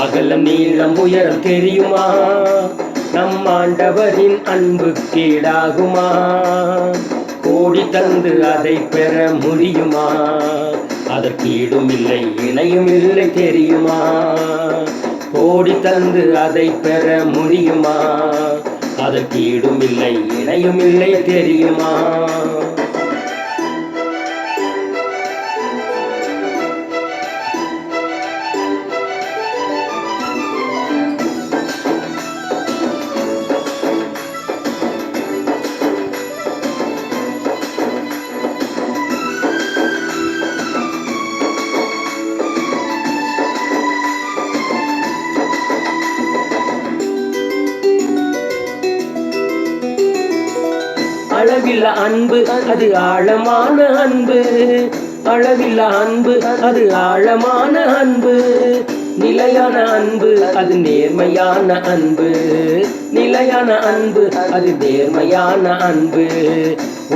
அகலம் நீளம் உயரம் தெரியுமா? நம் ஆண்டவரின் அன்பு கீழாகுமா? கோடி தந்து அதை பெற முடியுமா? அதற்கு ஈடும் இல்லை இணையும் இல்லை தெரியுமா? கோடி தந்து அதை பெற முடியுமா? அதற்கு ஈடும் இல்லை இணையும் இல்லை தெரியுமா? அளவில்ல அன்பு அது ஆழமான அன்பு, அளவில்ல அன்பு அது ஆழமான அன்பு, நிலையான அன்பு அது நேர்மையான அன்பு, நிலையான அன்பு அது நேர்மையான அன்பு,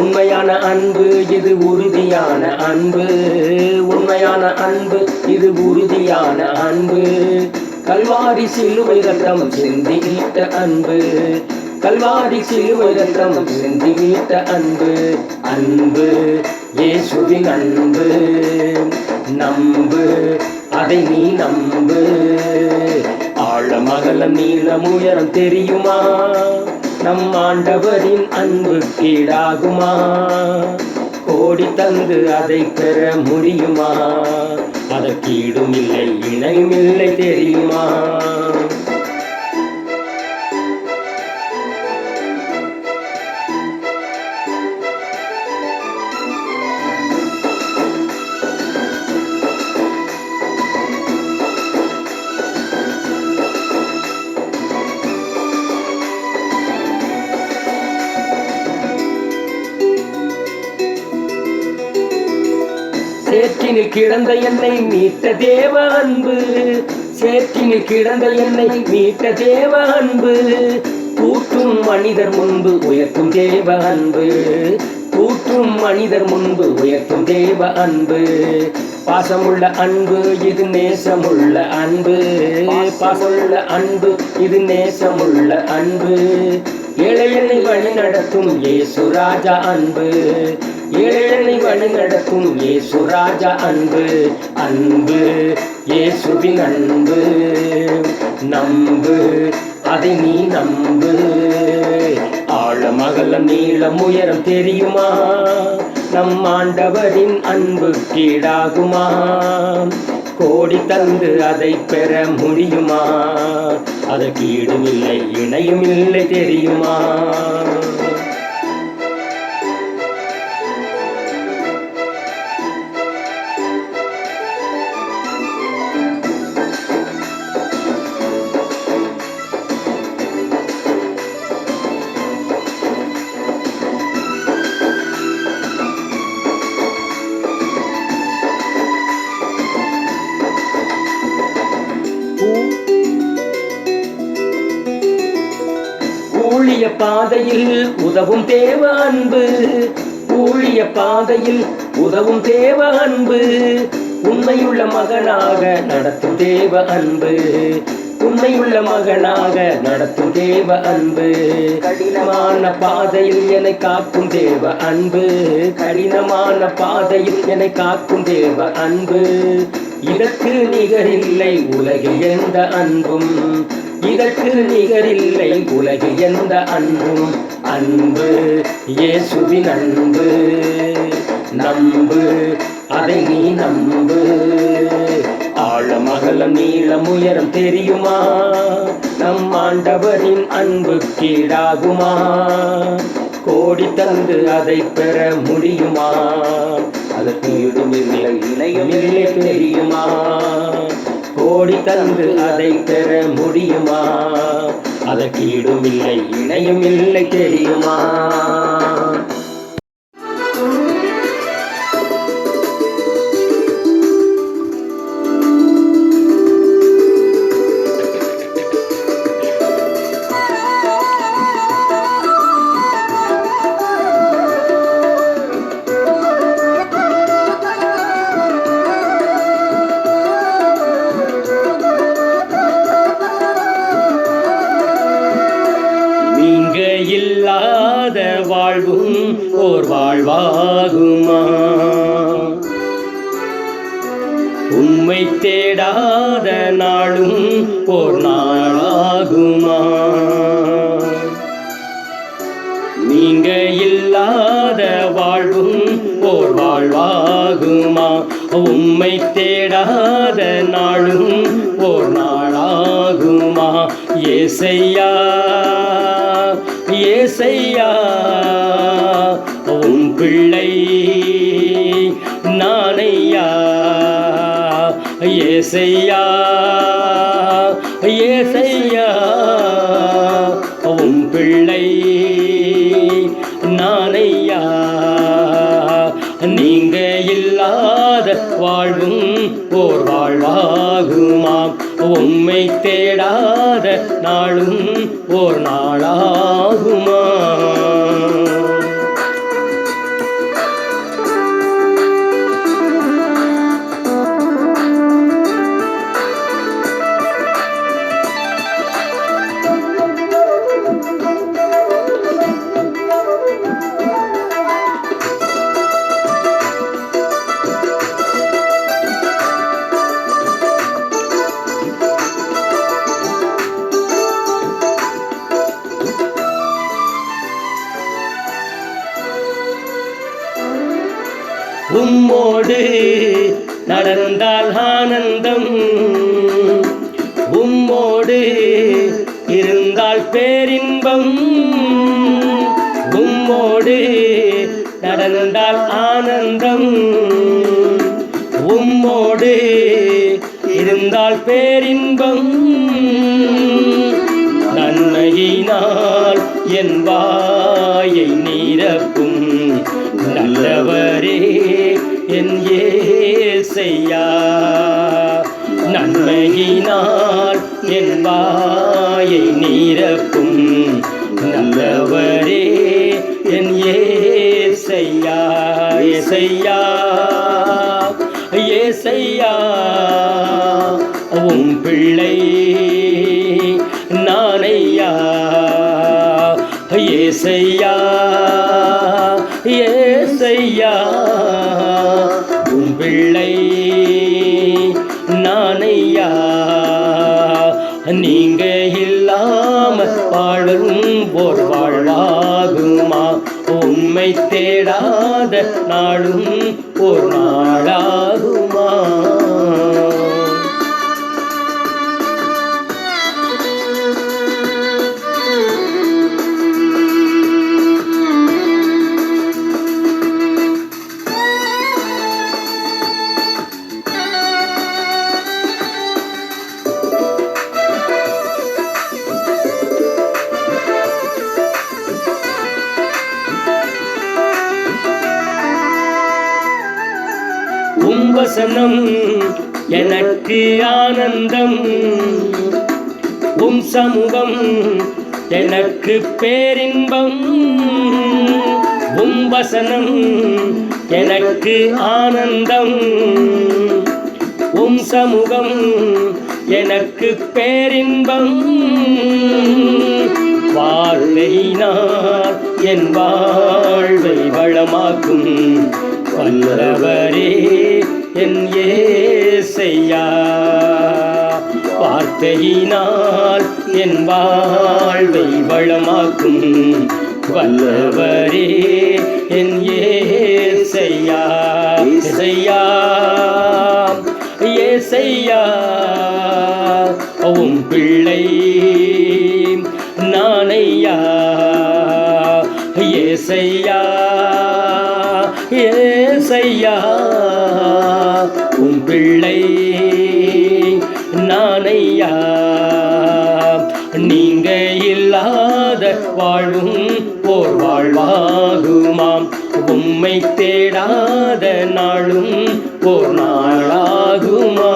உண்மையான அன்பு இது உறுதியான அன்பு, உண்மையான அன்பு இது உறுதியான அன்பு, கல்வாரி சிலுவை ரத்தம் சிந்தித்த அன்பு, கல்வாரி சிலுவை ரத்தம் சிந்தித்த அன்பு, அன்பு இயேசுவின் அன்பு, நம்பு அதை நீ நம்பு. ஆழம் அகலம் நீளம் உயரம் தெரியுமா? நம் ஆண்டவரின் அன்பு கீழாகுமா? கோடி தந்து அதை பெற முடியுமா? அதற்கு ஈடும் இல்லை இணையும் இல்லை தெரியுமா? சேற்றினில் கிடந்த என்னை மீட்ட தேவ அன்பு, சேற்றினில் கிடந்த என்னை மீட்ட தேவ அன்பு, கூட்டும் மனிதர் முன்பு உயர்த்தும் தேவ அன்பு, கூட்டும் மனிதர் முன்பு உயர்த்தும் தேவ அன்பு, பாசமுள்ள அன்பு இது நேசமுள்ள அன்பு, பாசமுள்ள அன்பு இது நேசமுள்ள அன்பு, ஏழையனை வழி நடத்தும் இயேசு ராஜா அன்பு, ஏழையனை வழி நடத்தும் இயேசு ராஜா அன்பு, அன்பு இயேசுவின் அன்பு, நம்பு அதை நீ நம்பு. ஆழம் அகலம் நீளம் உயரம் தெரியுமா? நம் ஆண்டவரின் அன்பு கீழாகுமா? கோடி தந்து அதை பெற முடியுமா? அதற்கு ஈடும் இல்லை இணையும் இல்லை தெரியுமா? ஊழிய பாதையில் உதவும் தேவ அன்பு, ஊழிய பாதையில் உதவும் தேவ அன்பு, உண்மையுள்ள மகனாக நடத்தும் தேவ அன்பு, உண்மையுள்ள மகனாக நடத்தும் தேவ அன்பு, கடினமான பாதையில் என்னை காக்கும் தேவ அன்பு, கடினமான பாதையில் என்னை காக்கும் தேவ அன்பு, இதற்கு நிகரில்லை உலகில் எந்த அன்பும், இதற்கு நிகரில்லை உலகில் எந்த அன்பும், அன்பு இயேசுவின் அன்பு, நம்பு அதை நீ நம்பு. ஆழம் அகலம் நீளம் உயரம் தெரியுமா? நம் ஆண்டவரின் அன்பு கீழாகுமா? கோடி தந்து அதை பெற முடியுமா? அதற்கு ஈடும் இல்லை இணையும் இல்லை தெரியுமா? கோடி தந்து அதை பெற முடியுமா? அதற்கு ஈடும் இல்லை இணையும் இல்லை தெரியுமா? வாழ்வும் ஓர் வாழ்வாகுமா? உம்மை தேடாத நாளும் ஓர் நாளாகுமா? நீங்க இல்லாத வாழ்வும் ஓர் வாழ்வாகுமா? உம்மை தேடாத நாளும் ஓர் நாளாகுமா? ஏசையா ஏசையா உம் பிள்ளை நானையா. ஏசையா ஏசையா உம் பிள்ளை நானையா. நீங்க இல்லாத வாழ்வும் ஓர் வாழ்வாகுமா? உம்மை தேடாத நாளும் ஓர் நாளாகுமா? உம்மோடு நடந்தால் ஆனந்தம், உம்மோடு இருந்தால் பேரின்பம். உம்மோடு நடந்தால் ஆனந்தம், உம்மோடு இருந்தால் பேரின்பம். நன்மையினால் என் வாயை நிரப்பும் நல்லவரே என் ஏசையா. நன்மையினால் என் வாயை நிரப்பும் நல்லவரே என் ஏசையா. ஏசையா ஏசையா உம் பிள்ளை நானையா. ஏசையா ஏசையா உம் பிள்ளை நானையா. நீங்க இல்லாம வாழும் ஓர் வாழ்வாகுமா? உம்மை தேடாத நாளும் ஓர் நாளாகுமா? உம் வசனம் எனக்கு ஆனந்தம், உம் சமூகம் எனக்கு பேரின்பம். உம் வசனம் எனக்கு ஆனந்தம், உம் சமூகம் எனக்கு பேரின்பம். வார்த்தையினால் என் வாழ்வை வளமாக்கும் வல்லவரே என் ஏசையா. வார்த்தையினால் என் வாழ்வை வளமாக்கும் வல்லவரே என் ஏசையா. ஏசையா ஏசையா உம் பிள்ளை நானையா. ஏசையா ஏசையா உம் பிள்ளை நானையா. நீங்க இல்லாத வாழ்வும் ஓர் வாழ்வாகுமாம். உம்மை தேடாத நாளும் ஓர் நாளாகுமா?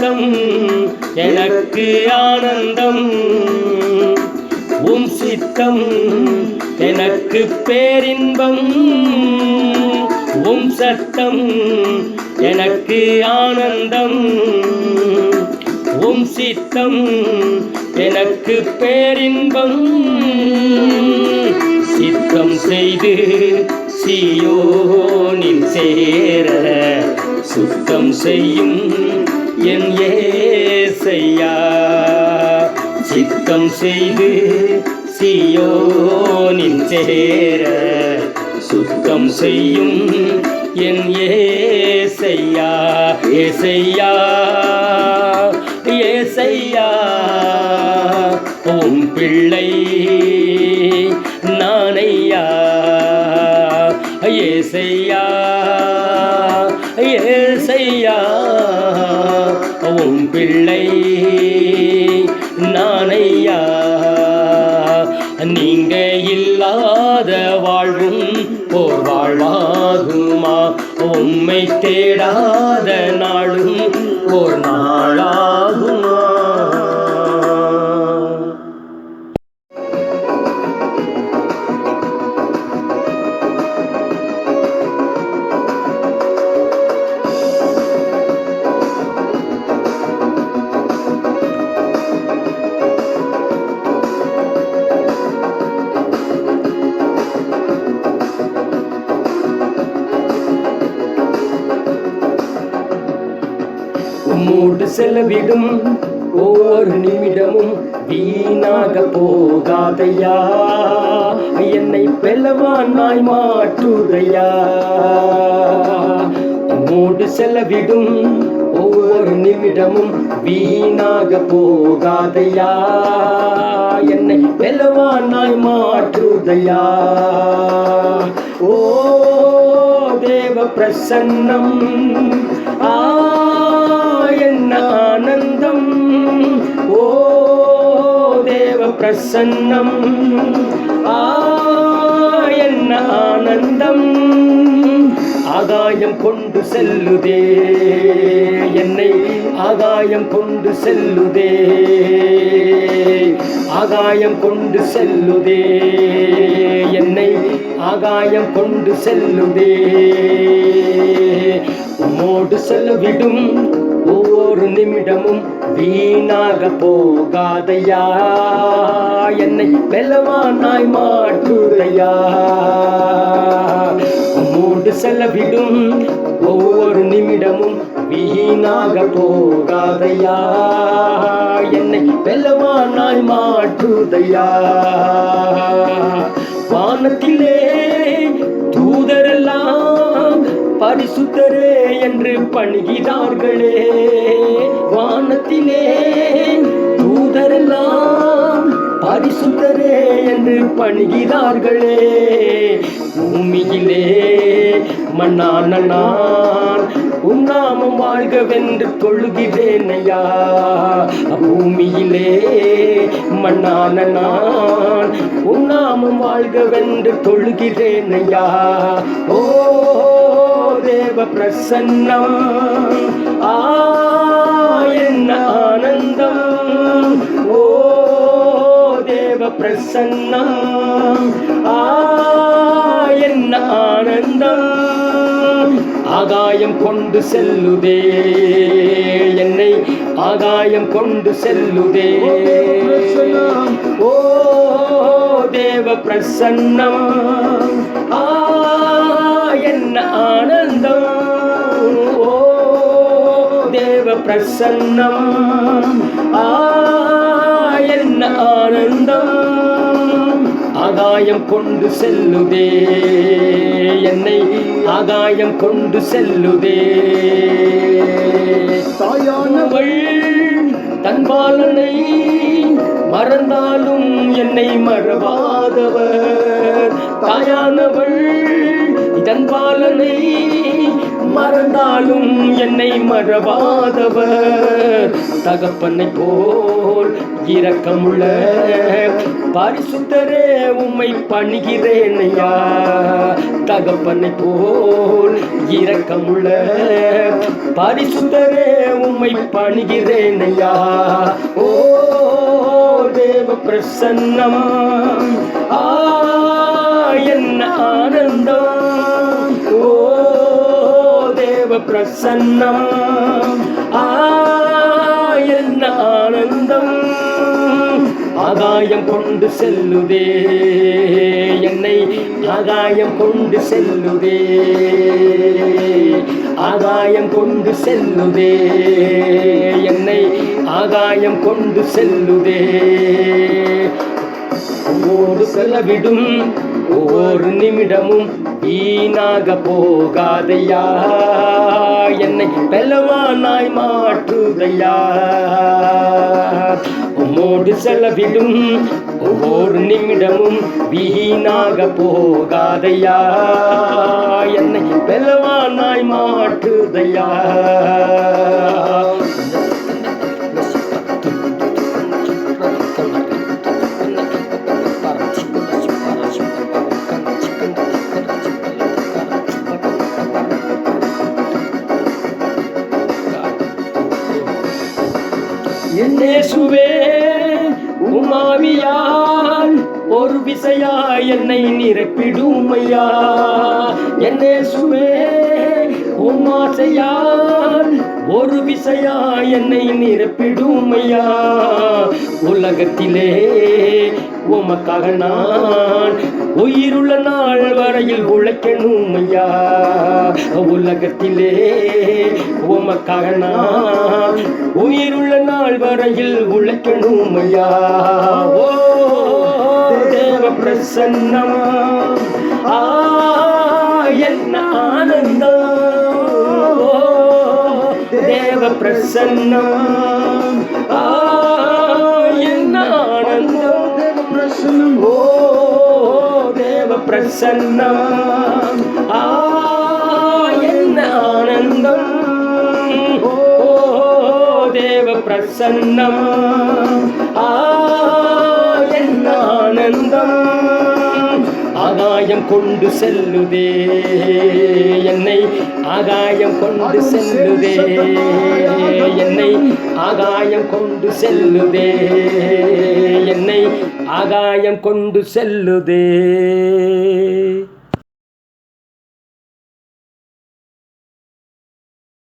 சித்தம் எனக்கு ஆனந்தம், உம் சித்தம் எனக்கு பேரின்பம், உம் சத்தம் எனக்கு ஆனந்தம், உம் சித்தம் எனக்கு பேரின்பம். சித்தம் செய்து சீயோனில் சேர சுத்தம் செய்யும் என் இயேசையா. சித்தம் செய்து சீயோனில் சேர சுத்தம் செய்யும் என் ஏசையா. ஏசையா ஏசையா உம் பிள்ளை நானையா. ஏசையா ஏசையா உம் பிள்ளை நானையா. நீங்க இல்லாத வாழ்வும் ஓர் வாழ்வாகுமா, உம்மை தேடாத நாளும் ஓர் நாளாகுமா. உம்மோடு செலவிடும் ஒவ்வொரு நிமிடமும் வீணாக போகாதையா. என்னை பெலவானாய் மாற்றுதையா. உம்மோடு செலவிடும் ஒவ்வொரு நிமிடமும் வீணாக போகாதையா. என்னை பெலவானாய் மாற்றுதையா. ஓ தேவ பிரசன்னம் என்ன ஆனந்தம். ஓ தேவ பிரசன்னம் என்ன ஆனந்தம். ஆகாயம் கொண்டு செல்லுதே என்னை, ஆகாயம் கொண்டு செல்லுதே, ஆகாயம் கொண்டு செல்லுதே என்னை, ஆகாயம் கொண்டு செல்லுதே. உம்மோடு செலவிடும் ஒவ்வொரு நிமிடமும் வீணாக போகாதையா. என்னை பெலவானாய் மாற்றுதையா. உம்மோடு செலவிடும் ஒவ்வொரு நிமிடமும் வீணாக போகாதையா. என்னை பெலவானாய் மாற்றுதையா. வானத்திலே தூதரெல்லாம் பரிசுத்தரே என்று பணிகிறார்களே. வானத்திலே தூதரெல்லாம் பரிசுத்தரே என்று பணிகிறார்களே. பூமியிலே மண்ணான நான் உன் நாமம் வாழ்கவென்று தொழுகிறேன் ஐயா. பூமியிலே மண்ணான நான் உன் நாமம் வாழ்கவென்று தொழுகிறேன் ஐயா. ஓ தேவ பிரசன்னம் என்ன ஆனந்தம். ஓ தேவ பிரசன்னம் என்ன ஆனந்தம். ஆகாயம் கொண்டு செல்லுதே என்னை, ஆகாயம் கொண்டு செல்லுதே. ஓ தேவ பிரசன்னம் என்ன ஆனந்தம். ஓ தேவ பிரசன்னம் என்ன ஆனந்தம். ஆகாயம் கொண்டு செல்லுதே என்னை, ஆகாயம் கொண்டு செல்லுதே. தாயானவள் தன் பாலனை மறந்தாலும் என்னை மறவாதவர். தாயானவள் தன் பாலனை மறந்தாலும் என்னை மறவாதவர். தகப்பனை போல் இரக்கமுள்ள பரிசுத்தரே உம்மை பணிகிறேன் ஐயா. தகப்பனை போல் இரக்கமுள்ள பரிசுத்தரே உம்மை பணிகிறேன் ஐயா. ஓ தேவ பிரசன்னம் என்ன ஆனந்தம். ஓ தேவ பிரசன்னம் என்ன ஆனந்தம். ஆகாயம் கொண்டு செல்லுதே என்னை, ஆகாயம் கொண்டு செல்லுதே, ஆகாயம் கொண்டு செல்லுதே என்னை, ஆகாயம் கொண்டு செல்லுதே. ஒவ்வொரு செலவிடும் ஒவ்வொரு நிமிடமும் வீணாக போகாதையா, என்னை பெலவானாய் மாற்றுதையா. உம்மோடு செலவிடும் ஒவ்வொரு நிமிடமும் வீணாக போகாதையா, என்னை பெலவானாய் மாற்றுதையா. இயேசுவே உமாவியால் ஒரு விசையாய் என்னை நிரப்பிடும் ஐயா. இயேசுவே உமாசையால் ஒரு விசையாய் என்னை நிரப்பிடும் ஐயா. உலகத்திலே உமக்காக நான் உயிருள்ள நாள் வரையில் உழைக்கணும் ஐயா. உலகத்திலே உமக்காக நான் உயிருள்ள நாள் வரையில் உழைக்கணும் ஐயா. ஓ தேவ பிரசன்னம் என்ன ஆனந்தம். தேவ பிரசன்னம் என்ன ஆனந்தம். ஓ தேவ பிரசன்னம் என்ன ஆனந்தம். ஓ தேவ பிரசன்னம் என்ன ஆனந்தம். ஆகாயம் கொண்டு செல்லுதே என்னை, ஆகாயம் கொண்டு செல்லுதே என்னை, ஆகாயம் கொண்டு செல்லுதே என்னை, ஆகாயம் கொண்டு செல்லுதே.